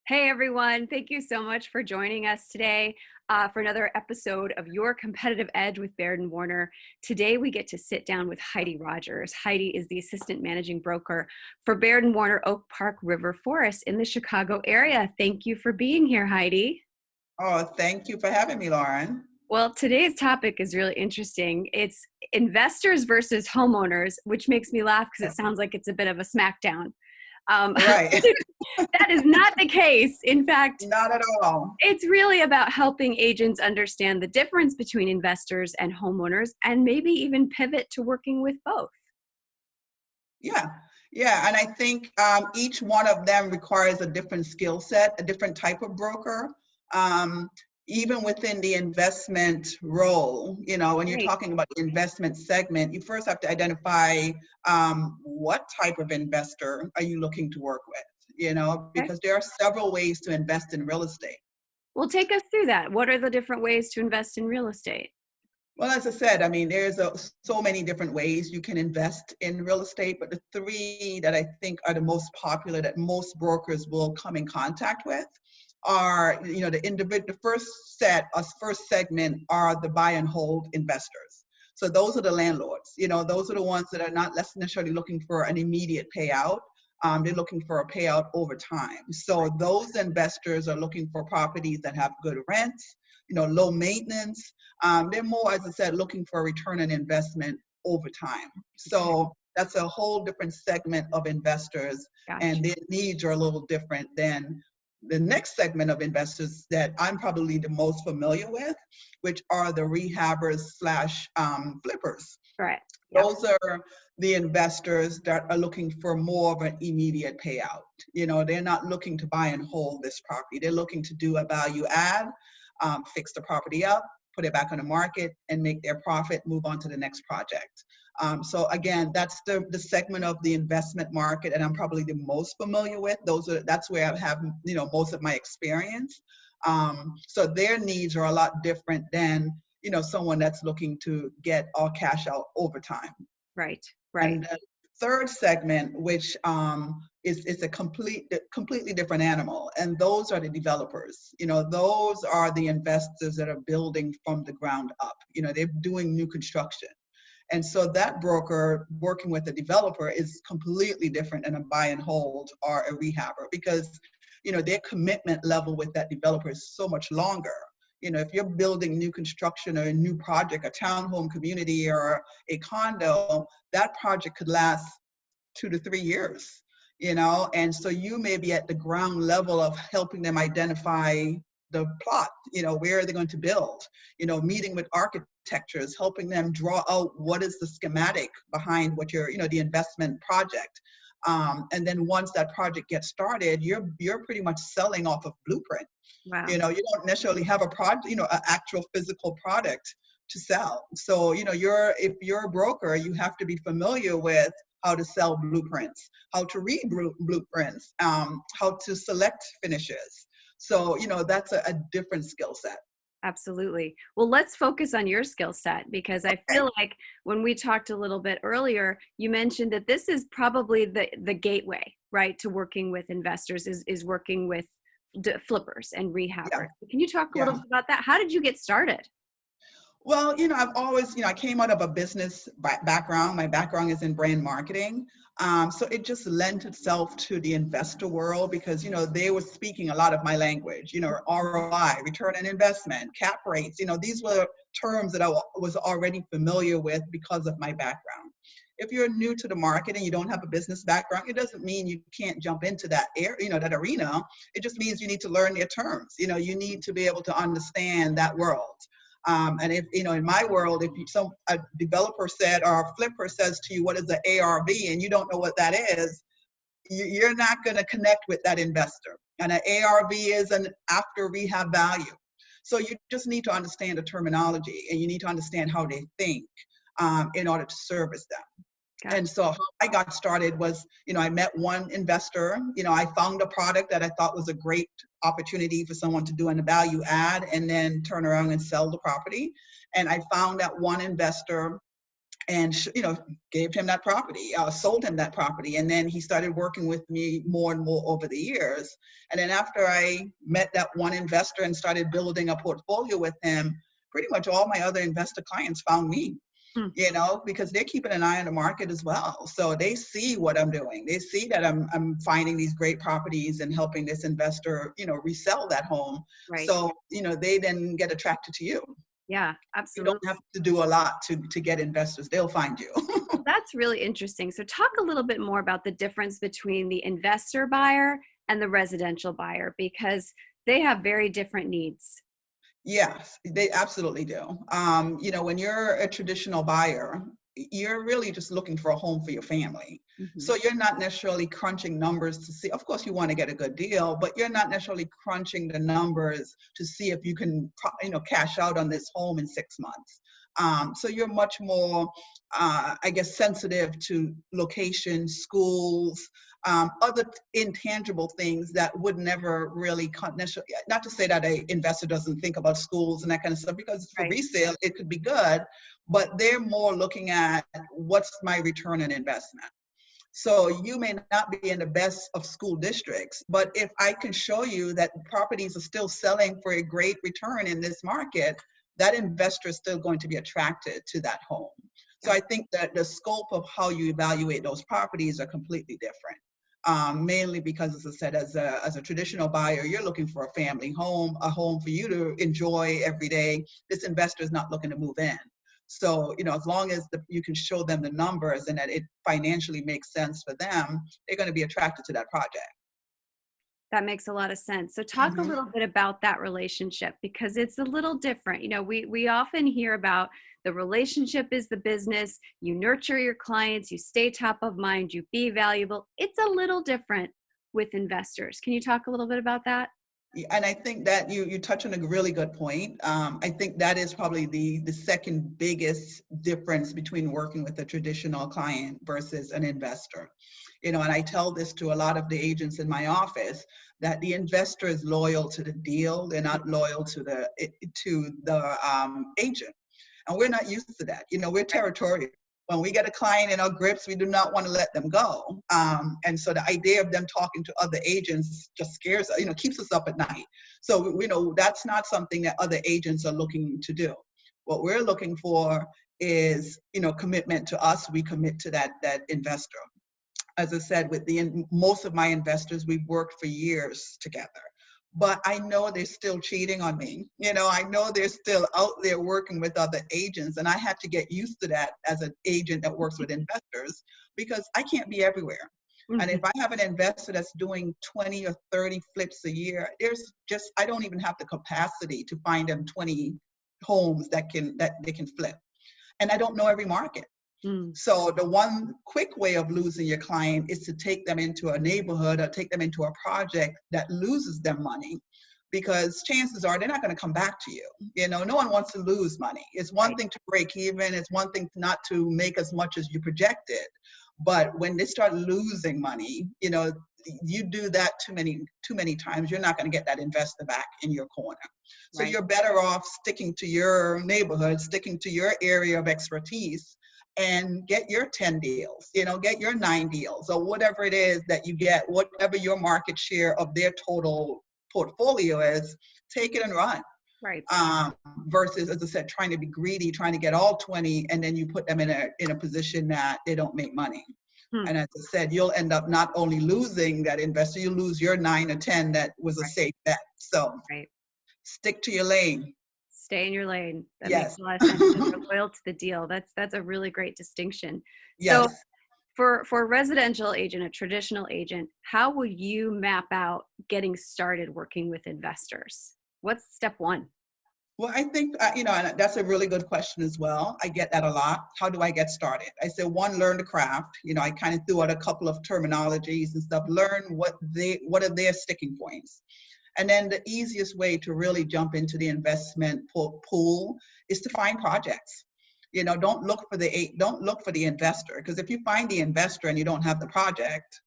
Hey everyone, thank you so much for joining us today for another episode of Your Competitive Edge with Baird and Warner. Today we get to sit down with Heidi Rogers. Heidi is the assistant managing broker for Baird and Warner Oak Park River Forest in the Chicago area. Thank you for being here, Heidi. Oh, thank you for having me, Lauren. Well, today's topic is really interesting. It's investors versus homeowners, which makes me laugh because it sounds like it's a bit of a smackdown. Right. That is not the case. In fact, Not at all. it's really about helping agents understand the difference between investors and homeowners and maybe even pivot to working with both. Yeah. Yeah. And I think each one of them requires a different skill set, a different type of broker. Um, Even within the investment role, when you're Right. talking about the investment segment, you first have to identify what type of investor are you looking to work with, Okay. because there are several ways to invest in real estate. Well, take us through that. What are the different ways to invest in real estate? Well, as I said, I mean, so many different ways you can invest in real estate, but the three that I think are the most popular that most brokers will come in contact with are, the first segment are the buy and hold investors. So those are the landlords, those are the ones that are not less necessarily looking for an immediate payout. They're looking for a payout over time. So those investors are looking for properties that have good rents, low maintenance. They're more, as I said, looking for a return on investment over time. Okay. So that's a whole different segment of investors, Gotcha. and their needs are a little different than the next segment of investors that I'm probably the most familiar with, which are the rehabbers slash flippers. Right. Yep. Those are the investors that are looking for more of an immediate payout. They're not looking to buy and hold this property. They're looking to do a value add, fix the property up, put it back on the market, and make their profit, move on to the next project. So again, that's the segment of the investment market, and I'm probably the most familiar with. That's where I have most of my experience. So their needs are a lot different than someone that's looking to get all cash out over time. Right. Right. And the third segment, which is a completely different animal, and those are the developers. Those are the investors that are building from the ground up. They're doing new construction. And so that broker working with a developer is completely different than a buy and hold or a rehabber, because their commitment level with that developer is so much longer. If you're building new construction or a new project, a townhome community or a condo, that project could last 2 to 3 years, and so you may be at the ground level of helping them identify the plot, where are they going to build, meeting with architectures, helping them draw out what is the schematic behind what the investment project. And then once that project gets started, you're pretty much selling off of blueprint. Wow. You don't necessarily have a product, an actual physical product to sell. So, if you're a broker, you have to be familiar with how to sell blueprints, how to read blueprints, how to select finishes. So, that's a different skill set. Absolutely. Well, let's focus on your skill set because I Okay. feel like when we talked a little bit earlier, you mentioned that this is probably the gateway, right, to working with investors is working with flippers and Yeah. rehabbers. Can you talk a little Yeah. bit about that? How did you get started? Well, I've always, I came out of a business background. My background is in brand marketing. So it just lent itself to the investor world because, they were speaking a lot of my language, ROI, return on investment, cap rates, these were terms that I was already familiar with because of my background. If you're new to the market and you don't have a business background, it doesn't mean you can't jump into that that arena. It just means you need to learn their terms. You need to be able to understand that world. And if, in my world, if a developer said or a flipper says to you, what is the ARV, and you don't know what that is, you're not going to connect with that investor. And an ARV is an after rehab value. So you just need to understand the terminology and you need to understand how they think in order to service them. Gotcha. And so how I got started was, I met one investor, I found a product that I thought was a great opportunity for someone to do a value add and then turn around and sell the property. And I found that one investor and gave him that property, sold him that property, and then he started working with me more and more over the years. And then after I met that one investor and started building a portfolio with him, pretty much all my other investor clients found me. Hmm. Because they're keeping an eye on the market as well. So they see what I'm doing. They see that I'm finding these great properties and helping this investor, resell that home. Right. So, they then get attracted to you. Yeah, You absolutely. don't have to do a lot to get investors. They'll find you. That's really interesting. So talk a little bit more about the difference between the investor buyer and the residential buyer, because they have very different needs. Yes, they absolutely do. When you're a traditional buyer, you're really just looking for a home for your family. Mhm. So you're not necessarily crunching numbers to see, of course, you want to get a good deal, but you're not necessarily crunching the numbers to see if you can, cash out on this home in 6 months. So you're much more, I guess, sensitive to locations, schools, other intangible things that would never really necessarily, not to say that an investor doesn't think about schools and that kind of stuff, because for Right. resale, it could be good, but they're more looking at what's my return on investment. So you may not be in the best of school districts, but if I can show you that properties are still selling for a great return in this market, that investor is still going to be attracted to that home. So Yeah. I think that the scope of how you evaluate those properties are completely different. Mainly because, as I said, as a traditional buyer, you're looking for a family home, a home for you to enjoy every day. This investor is not looking to move in. So, as long as you can show them the numbers and that it financially makes sense for them, they're going to be attracted to that project. That makes a lot of sense. So talk a Mhm. little bit about that relationship, because it's a little different. We often hear about the relationship is the business. You nurture your clients, you stay top of mind, you be valuable. It's a little different with investors. Can you talk a little bit about that? Yeah, and I think that you touch on a really good point. I think that is probably the second biggest difference between working with a traditional client versus an investor. And I tell this to a lot of the agents in my office, that the investor is loyal to the deal. They're not loyal to the agent. And we're not used to that. We're territorial. When we get a client in our grips, we do not want to let them go. And so the idea of them talking to other agents just scares us, keeps us up at night. So, that's not something that other agents are looking to do. What we're looking for is, commitment to us. We commit to that investor. As I said, with most of my investors, we've worked for years together. But I know they're still cheating on me. I know they're still out there working with other agents, and I had to get used to that as an agent that works with investors, because I can't be everywhere. And if Mhm. I have an investor that's doing 20 or 30 flips a year, I don't even have the capacity to find them 20 homes that they can flip. And I don't know every market. Mm. So the one quick way of losing your client is to take them into a neighborhood or take them into a project that loses them money, because chances are they're not going to come back to you. No one wants to lose money. It's one Right. thing to break even. It's one thing not to make as much as you projected. But when they start losing money, you do that too many times, you're not going to get that investor back in your corner. So Right. you're better off sticking to your neighborhood, sticking to your area of expertise, and get your 10 deals, get your 9 deals, or whatever it is that you get, whatever your market share of their total portfolio is, take it and run. Right. Um, Versus, as I said, trying to be greedy, trying to get all 20, and then you put them in a position that they don't make money. Hmm. And as I said, you'll end up not only losing that investor, you lose your 9 or 10 that was a Right. safe bet. So Right. stick to your lane. Stay in your lane. That makes Yes. a lot of sense. And they're loyal to the deal. That's a really great distinction. So Yes. for a residential agent, a traditional agent, how would you map out getting started working with investors? What's step one? Well, I think, and that's a really good question as well. I get that a lot. How do I get started? I said, one, learn the craft. I kind of threw out a couple of terminologies and stuff. Learn what are their sticking points. And then the easiest way to really jump into the investment pool is to find projects. Don't look for the investor, because if you find the investor and you don't have the project,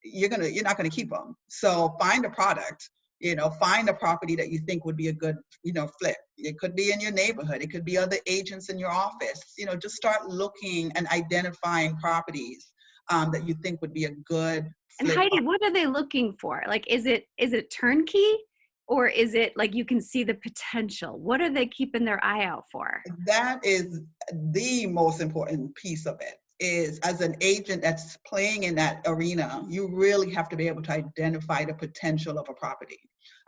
you're not gonna keep them. So find a product. Find a property that you think would be a good, flip. It could be in your neighborhood. It could be other agents in your office. Just start looking and identifying properties that you think would be a good And flip. Heidi, what are they looking for? Like, is it turnkey, or is it like you can see the potential? What are they keeping their eye out for? That is the most important piece of it, is as an agent that's playing in that arena, you really have to be able to identify the potential of a property.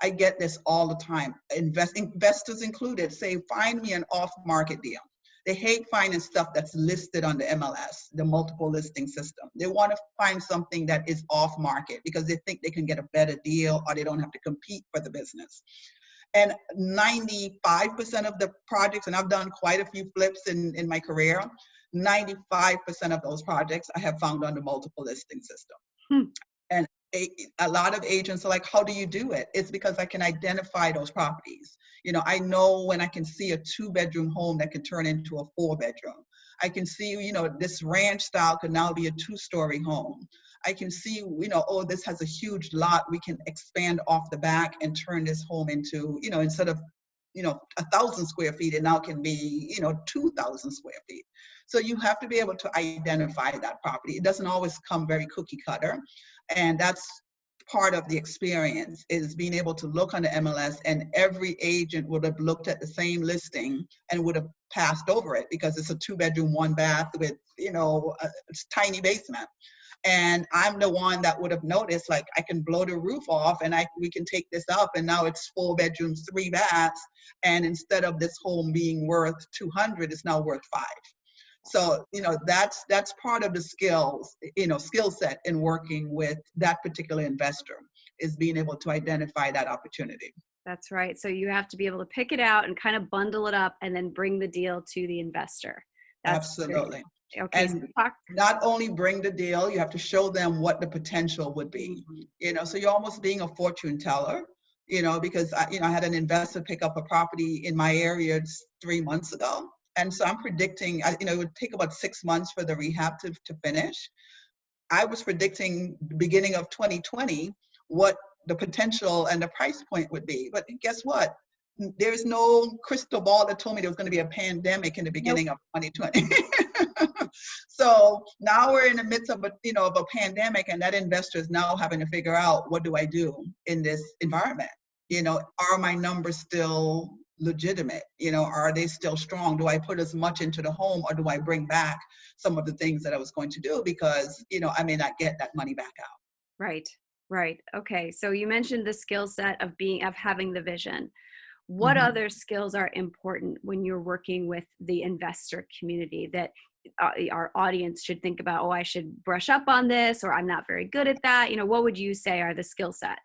I get this all the time. Investors included say, find me an off-market deal. They hate finding stuff that's listed on the MLS, the multiple listing system. They want to find something that is off-market because they think they can get a better deal, or they don't have to compete for the business. And 95% of the projects, and I've done quite a few flips in my career, 95% of those projects I have found on the multiple listing system. Hmm. And a lot of agents are like, how do you do it? It's because I can identify those properties. I know when I can see a 2-bedroom home that can turn into a 4-bedroom. I can see, this ranch style could now be a 2-story home. I can see, oh, this has a huge lot. We can expand off the back and turn this home into, instead of, 1,000 square feet, it now can be, 2,000 square feet. So you have to be able to identify that property. It doesn't always come very cookie cutter. And that's part of the experience, is being able to look on the MLS, and every agent would have looked at the same listing and would have passed over it because it's a 2-bedroom, 1-bath with, a tiny basement. And I'm the one that would have noticed, like, I can blow the roof off and we can take this up, and now it's 4 bedrooms, 3 baths. And instead of this home being worth 200, it's now worth 5. So, that's part of the skill set in working with that particular investor, is being able to identify that opportunity. That's right. So you have to be able to pick it out and kind of bundle it up and then bring the deal to the investor. That's Absolutely. great. Okay. And not only bring the deal, you have to show them what the potential would be. So you're almost being a fortune teller, because I had an investor pick up a property in my area 3 months ago. And so I'm predicting, it would take about 6 months for the rehab to finish. I was predicting the beginning of 2020 what the potential and the price point would be. But guess what? There's no crystal ball that told me there was going to be a pandemic in the beginning of 2020. So now we're in the midst of a pandemic, and that investor is now having to figure out, what do I do in this environment? Are my numbers still legitimate? Are they still strong? Do I put as much into the home, or do I bring back some of the things that I was going to do because, I may not get that money back out? Right. Right. Okay. So you mentioned the skill set of having the vision. What Mhm. other skills are important when you're working with the investor community that our audience should think about? Oh, I should brush up on this, or I'm not very good at that. What would you say are the skill set?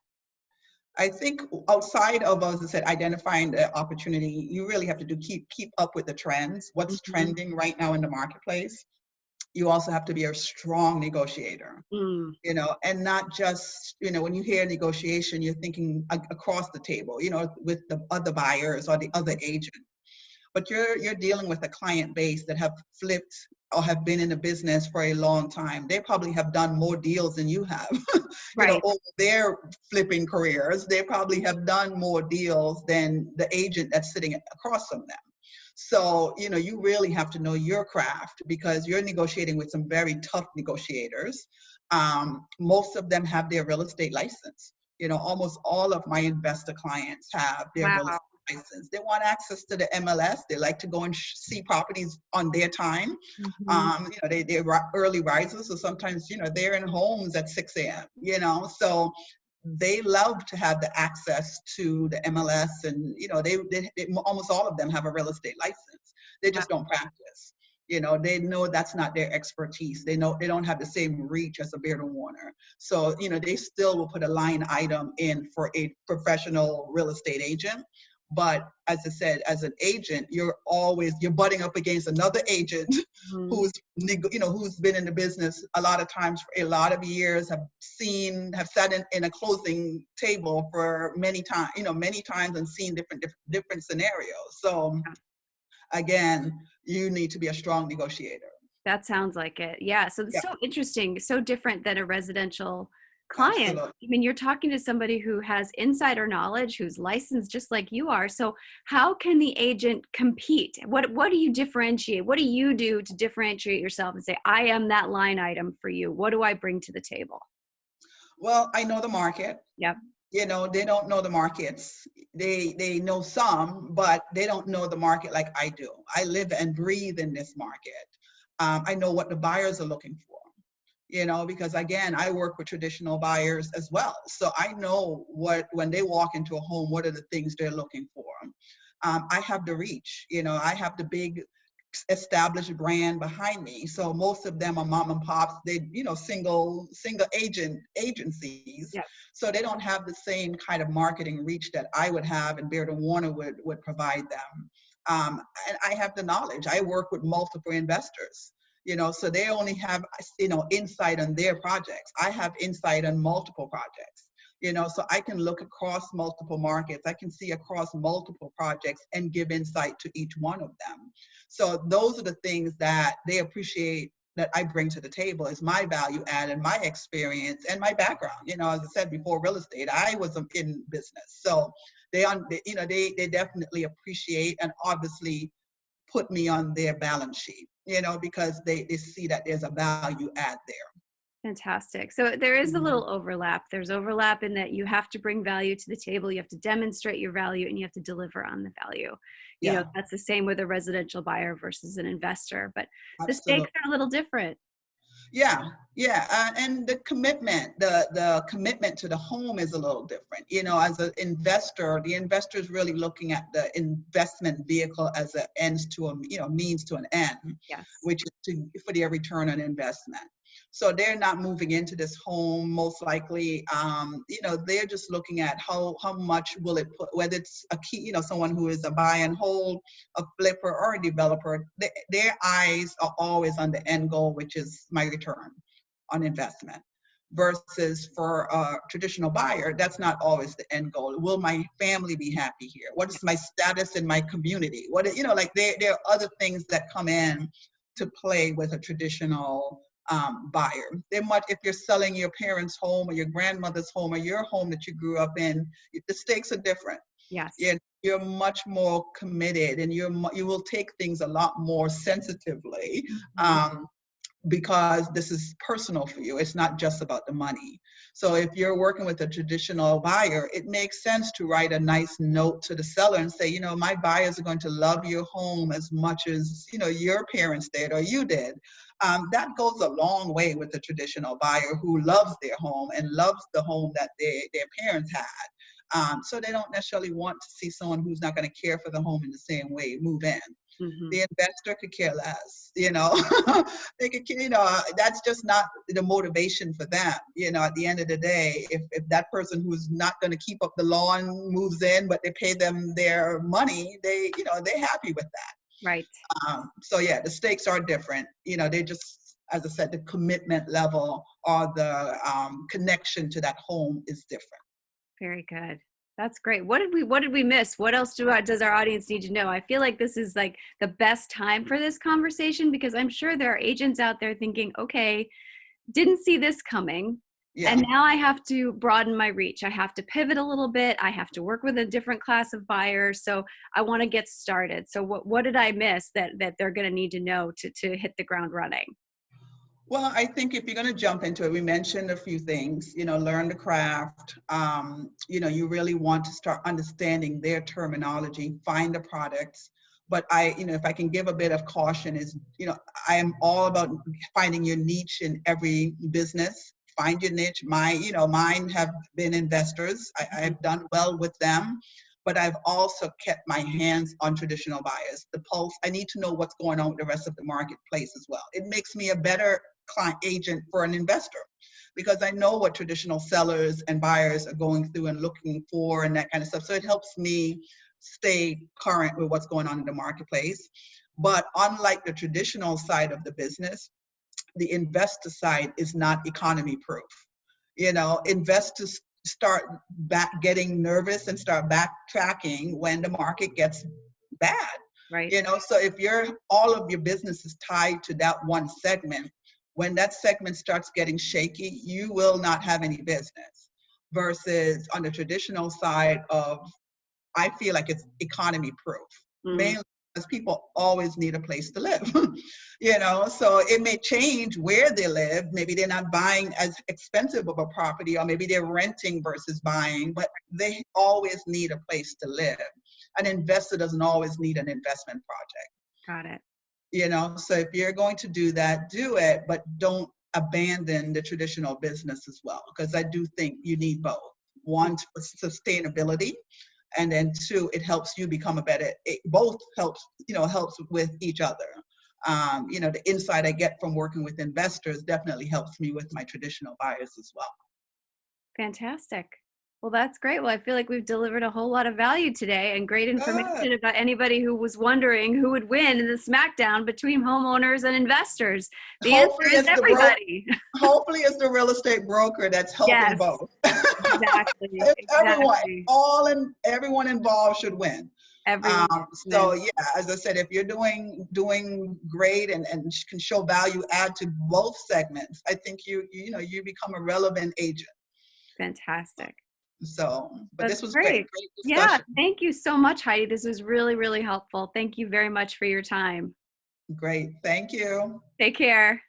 I think outside of, as I said, identifying the opportunity, you really have to keep up with the trends, what's Mhm. trending right now in the marketplace. You also have to be a strong negotiator, Mm. and not just, when you hear negotiation, you're thinking across the table, with the other buyers or the other agent. But you're dealing with a client base that have flipped or have been in the business for a long time. They probably have done more deals than you have, Right. over their flipping careers. They probably have done more deals than the agent that's sitting across from them. So, you really have to know your craft, because you're negotiating with some very tough negotiators. Most of them have their real estate license. Almost all of my investor clients have their real Wow. estate license. They want access to the MLS. They like to go and see properties on their time. Mhm. They're early risers, so sometimes, they're in homes at 6 a.m., so they love to have the access to the MLS, and, they almost all of them have a real estate license. They Wow. just don't practice. They know that's not their expertise. They know they don't have the same reach as a Baird and Warner. So, they still will put a line item in for a professional real estate agent. But as I said, as an agent, you're butting up against another agent Mhm. who's been in the business a lot of times for a lot of years, have sat in a closing table for many times, and seen different scenarios. So again, you need to be a strong negotiator. That sounds like it. Yeah. So it's Yeah. so interesting, so different than a residential client. Absolutely. I mean, you're talking to somebody who has insider knowledge, who's licensed just like you are. So how can the agent compete? What do you differentiate? What do you do to differentiate yourself and say, I am that line item for you? What do I bring to the table? Well, I know the market. Yep. You know, they don't know the markets. They know some, but they don't know the market like I do. I live and breathe in this market. I know what the buyers are looking for, you know, because again, I work with traditional buyers as well. So I know what, when they walk into a home, what are the things they're looking for. I have the reach, you know, I have the big established brand behind me. So most of them are mom and pops. They, you know, single agencies. Yep. So they don't have the same kind of marketing reach that I would have and Baird and Warner would provide them. And I have the knowledge. I work with multiple investors, you know, so they only have, you know, insight on their projects. I have insight on multiple projects, you know, so I can look across multiple markets. I can see across multiple projects and give insight to each one of them. So those are the things that they appreciate that I bring to the table, is my value add and my experience and my background. You know, as I said before, real estate, I was in business. So you know, they definitely appreciate and obviously put me on their balance sheet, you know, because they see that there's a value add there. Fantastic. So there is a Mhm. little overlap. There's overlap in that you have to bring value to the table, you have to demonstrate your value, and you have to deliver on the value. You know, Yeah, that's the same with a residential buyer versus an investor, but the absolutely. stakes are a little different. Yeah, yeah, and the commitment to the home is a little different. You know, as an investor, the investor is really looking at the investment vehicle as a ends to a, you know, means to an end, Yes. which is for their return on investment. So they're not moving into this home most likely. You know, they're just looking at how much will it put, whether it's a key, you know, someone who is a buy and hold, a flipper or a developer, their eyes are always on the end goal, which is my return on investment. Versus for a traditional buyer, that's not always the end goal. Will my family be happy here? What is my status in my community? What, you know, like there are other things that come in to play with a traditional buyer. They're much, if you're selling your parents' home or your grandmother's home or your home that you grew up in, the stakes are different. Yes. Yeah, you're much more committed, and you will take things a lot more sensitively, Mhm. um, because this is personal for you. It's not just about the money. So if you're working with a traditional buyer, it makes sense to write a nice note to the seller and say, you know, my buyers are going to love your home as much as, you know, your parents did or you did. That goes a long way with the traditional buyer who loves their home and loves the home that their parents had. So they don't necessarily want to see someone who's not going to care for the home in the same way move in. Mhm. The investor could care less, you know. They could, you know, that's just not the motivation for them. You know, at the end of the day, if that person who's not going to keep up the lawn moves in, but they pay them their money, they, you know, they're happy with that. Right. So yeah, the stakes are different. You know, they just, as I said, the commitment level or the connection to that home is different. Very good. That's great. What did we miss? What else does our audience need to know? I feel like this is like the best time for this conversation because I'm sure there are agents out there thinking, okay, didn't see this coming. Yeah. And now I have to broaden my reach. I have to pivot a little bit. I have to work with a different class of buyers. So I want to get started. So what did I miss that they're going to need to know to hit the ground running? Well, I think if you're going to jump into it, we mentioned a few things, you know, learn the craft. You know, you really want to start understanding their terminology, find the products. But you know, if I can give a bit of caution is, you know, I am all about finding your niche in every business. Find your niche. You know, mine have been investors. Mhm. I've done well with them, but I've also kept my hands on traditional buyers. The pulse, I need to know what's going on with the rest of the marketplace as well. It makes me a better client agent for an investor because I know what traditional sellers and buyers are going through and looking for and that kind of stuff. So it helps me stay current with what's going on in the marketplace. But unlike the traditional side of the business, the investor side is not economy proof. You know, investors start back getting nervous and start backtracking when the market gets bad. Right. You know, so if all of your business is tied to that one segment, When that segment starts getting shaky, you will not have any business. Versus on the traditional side of, I feel like it's economy proof, Mm, mainly because people always need a place to live. So it may change where they live. Maybe they're not buying as expensive of a property, or maybe they're renting versus buying, but they always need a place to live. An investor doesn't always need an investment project. got it. So if you're going to do that, do it, but don't abandon the traditional business as well, because I do think you need both. One, for sustainability, and then two, it helps you become a better, it both helps with each other. The insight I get from working with investors definitely helps me with my traditional buyers as well. Fantastic. Well, that's great. Well, I feel like we've delivered a whole lot of value today and great Good. information about anybody who was wondering who would win in the smackdown between homeowners and investors. The answer Hopefully is it's the everybody. hopefully it's the real estate broker that's helping Yes, both. exactly. It's everyone, Exactly. everyone involved should win. Everyone So wins. yeah, as I said, if you're doing great and can show value add to both segments, I think you become a relevant agent. Fantastic. So, but That's this was great, great. great Yeah. discussion. Thank you so much, Heidi. This was really, really helpful. Thank you very much for your time. Great, thank you. Take care.